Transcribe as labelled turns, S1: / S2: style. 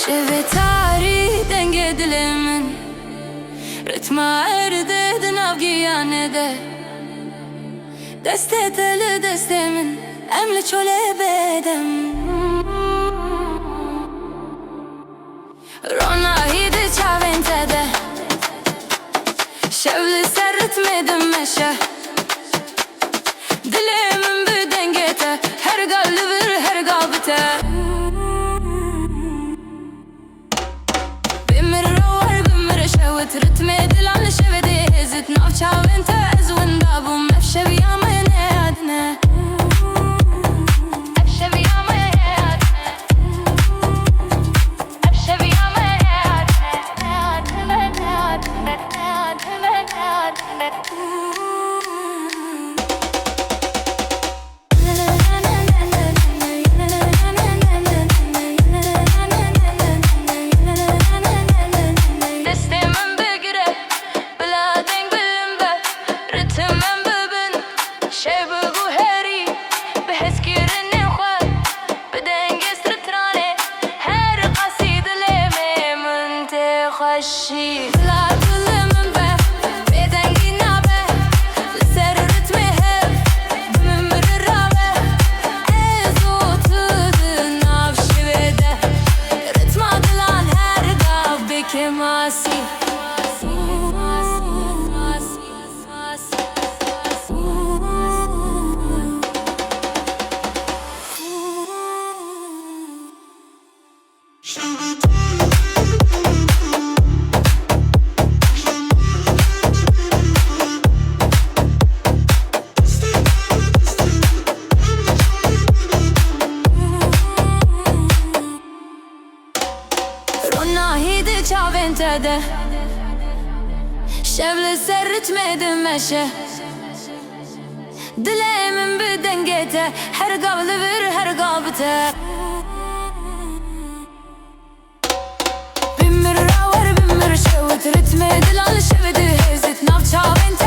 S1: شفتاری دنگ دل من رتم ارده دناو گیانده دست دل دست من امل چوله بدم رونایی ده چاوینته ده شبل سر رتم دمشه دلمن بدنگته هر قال بر هر قابته رتمي دلال شبدي هزت نافشا وانت ازون دابو مفشب يا ما ينادنا افشب يا ما ينادنا افشب يا ما خشي لا كل من به بدنگی نبه لسر رتمه هف بممر رابه ازوت نافشی بده رتم دلان هر قاب بکی ماسی ناهيد چاوين تده شبل سر رتمي دمشه دلي من بدنگته هر قابل بر هر قابته بمر راور بمر شوت رتمي دلال شبده هزت ناف چاوين